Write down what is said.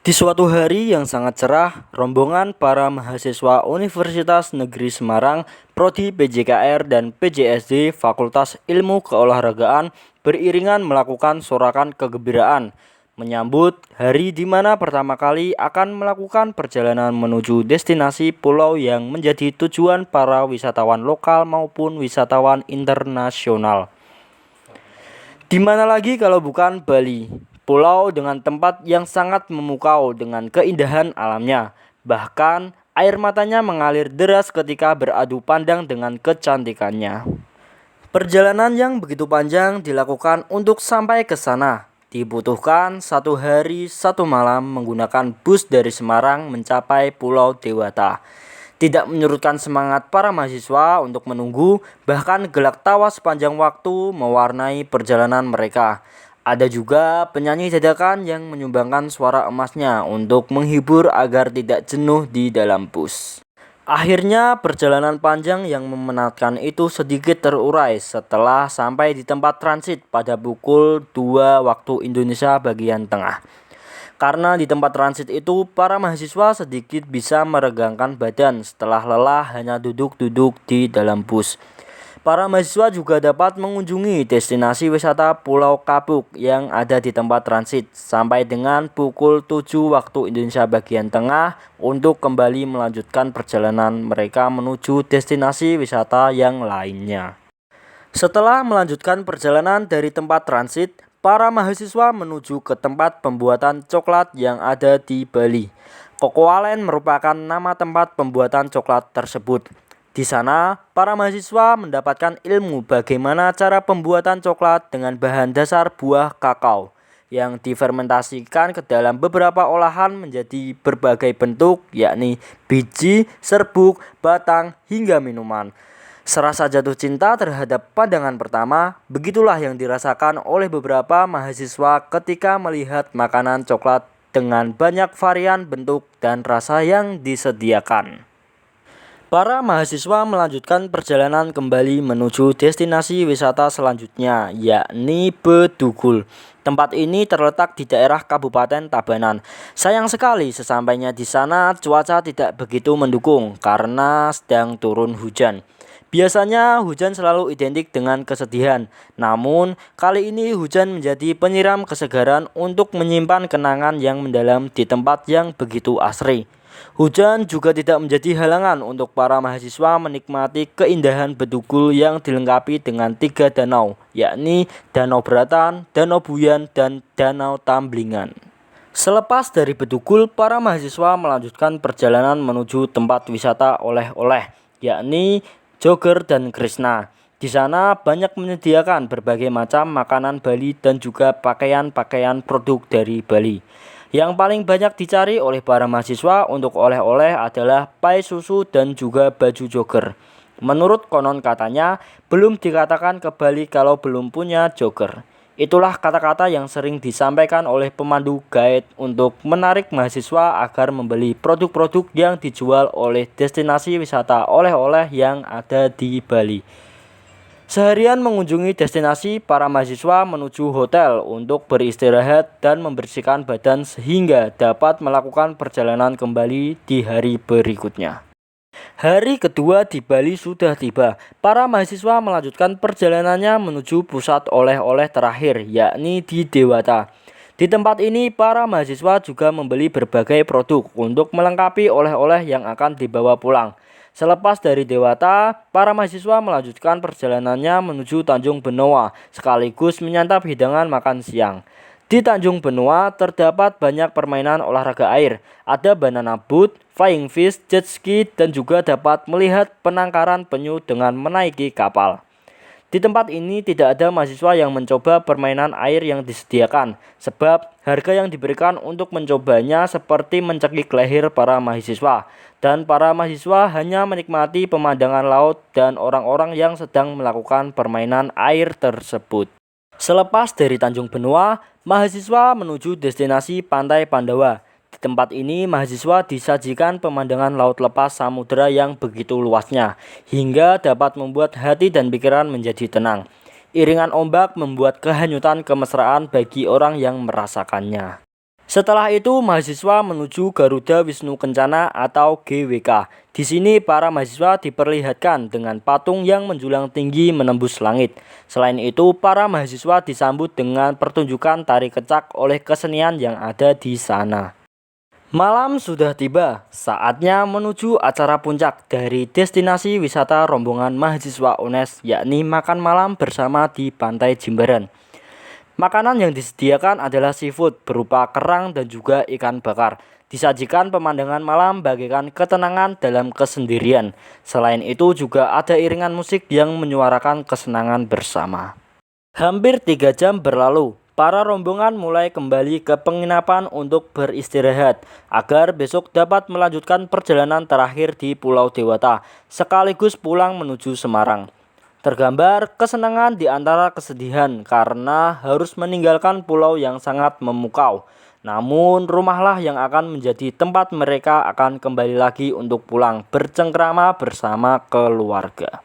Di suatu hari yang sangat cerah, rombongan para mahasiswa Universitas Negeri Semarang, Prodi PJKR dan PJSD Fakultas Ilmu Keolahragaan beriringan melakukan sorakan kegembiraan menyambut hari di mana pertama kali akan melakukan perjalanan menuju destinasi pulau yang menjadi tujuan para wisatawan lokal maupun wisatawan internasional. Di mana lagi kalau bukan Bali, pulau dengan tempat yang sangat memukau dengan keindahan alamnya. Bahkan air matanya mengalir deras ketika beradu pandang dengan kecantikannya. Perjalanan yang begitu panjang dilakukan untuk sampai ke sana. Dibutuhkan 1 hari 1 malam menggunakan bus dari Semarang mencapai Pulau Dewata. Tidak menyurutkan semangat para mahasiswa untuk menunggu, bahkan gelak tawa sepanjang waktu mewarnai perjalanan mereka. Ada juga penyanyi dadakan yang menyumbangkan suara emasnya untuk menghibur agar tidak jenuh di dalam bus. Akhirnya perjalanan panjang yang memenatkan itu sedikit terurai setelah sampai di tempat transit pada pukul 2 waktu Indonesia bagian tengah. Karena di tempat transit itu para mahasiswa sedikit bisa meregangkan badan setelah lelah hanya duduk-duduk di dalam bus. Para mahasiswa juga dapat mengunjungi destinasi wisata Pulau Kapuk yang ada di tempat transit sampai dengan pukul 7 waktu Indonesia bagian tengah untuk kembali melanjutkan perjalanan mereka menuju destinasi wisata yang lainnya. Setelah melanjutkan perjalanan dari tempat transit, para mahasiswa menuju ke tempat pembuatan coklat yang ada di Bali. Kokoalen merupakan nama tempat pembuatan coklat tersebut. Di sana, para mahasiswa mendapatkan ilmu bagaimana cara pembuatan coklat dengan bahan dasar buah kakao yang difermentasikan ke dalam beberapa olahan menjadi berbagai bentuk, yakni biji, serbuk, batang, hingga minuman. Serasa jatuh cinta terhadap pandangan pertama, begitulah yang dirasakan oleh beberapa mahasiswa ketika melihat makanan coklat dengan banyak varian bentuk dan rasa yang disediakan. Para mahasiswa melanjutkan perjalanan kembali menuju destinasi wisata selanjutnya, yakni Bedugul. Tempat ini terletak di daerah Kabupaten Tabanan. Sayang sekali sesampainya di sana cuaca tidak begitu mendukung karena sedang turun hujan. Biasanya hujan selalu identik dengan kesedihan, namun kali ini hujan menjadi penyiram kesegaran untuk menyimpan kenangan yang mendalam di tempat yang begitu asri. Hujan juga tidak menjadi halangan untuk para mahasiswa menikmati keindahan Bedugul yang dilengkapi dengan 3 danau, yakni Danau Beratan, Danau Buyan, dan Danau Tamblingan. Selepas dari Bedugul, para mahasiswa melanjutkan perjalanan menuju tempat wisata oleh-oleh, yakni Joger dan Krishna. Di sana banyak menyediakan berbagai macam makanan Bali dan juga pakaian-pakaian produk dari Bali. Yang paling banyak dicari oleh para mahasiswa untuk oleh-oleh adalah pai susu dan juga baju jogger. Menurut konon katanya, belum dikatakan ke Bali kalau belum punya jogger. Itulah kata-kata yang sering disampaikan oleh pemandu guide untuk menarik mahasiswa agar membeli produk-produk yang dijual oleh destinasi wisata oleh-oleh yang ada di Bali. Seharian mengunjungi destinasi, para mahasiswa menuju hotel untuk beristirahat dan membersihkan badan sehingga dapat melakukan perjalanan kembali di hari berikutnya. Hari kedua di Bali sudah tiba. Para mahasiswa melanjutkan perjalanannya menuju pusat oleh-oleh terakhir, yakni di Dewata. Di tempat ini, para mahasiswa juga membeli berbagai produk untuk melengkapi oleh-oleh yang akan dibawa pulang. Selepas dari Dewata, para mahasiswa melanjutkan perjalanannya menuju Tanjung Benoa, sekaligus menyantap hidangan makan siang. Di Tanjung Benoa terdapat banyak permainan olahraga air, ada banana boat, flying fish, jet ski, dan juga dapat melihat penangkaran penyu dengan menaiki kapal. Di tempat ini tidak ada mahasiswa yang mencoba permainan air yang disediakan, sebab harga yang diberikan untuk mencobanya seperti mencekik leher para mahasiswa, dan para mahasiswa hanya menikmati pemandangan laut dan orang-orang yang sedang melakukan permainan air tersebut. Selepas dari Tanjung Benoa, mahasiswa menuju destinasi Pantai Pandawa. Di tempat ini, mahasiswa disajikan pemandangan laut lepas samudera yang begitu luasnya, hingga dapat membuat hati dan pikiran menjadi tenang. Iringan ombak membuat kehanyutan kemesraan bagi orang yang merasakannya. Setelah itu mahasiswa menuju Garuda Wisnu Kencana atau GWK. Di sini para mahasiswa diperlihatkan dengan patung yang menjulang tinggi menembus langit. Selain itu para mahasiswa disambut dengan pertunjukan tari kecak oleh kesenian yang ada di sana. Malam sudah tiba, saatnya menuju acara puncak dari destinasi wisata rombongan mahasiswa UNES, yakni makan malam bersama di Pantai Jimbaran. Makanan yang disediakan adalah seafood berupa kerang dan juga ikan bakar. Disajikan pemandangan malam bagaikan ketenangan dalam kesendirian. Selain itu juga ada iringan musik yang menyuarakan kesenangan bersama. Hampir 3 jam berlalu. Para rombongan mulai kembali ke penginapan untuk beristirahat agar besok dapat melanjutkan perjalanan terakhir di Pulau Dewata sekaligus pulang menuju Semarang. Tergambar kesenangan di antara kesedihan karena harus meninggalkan pulau yang sangat memukau. Namun rumahlah yang akan menjadi tempat mereka akan kembali lagi untuk pulang bercengkrama bersama keluarga.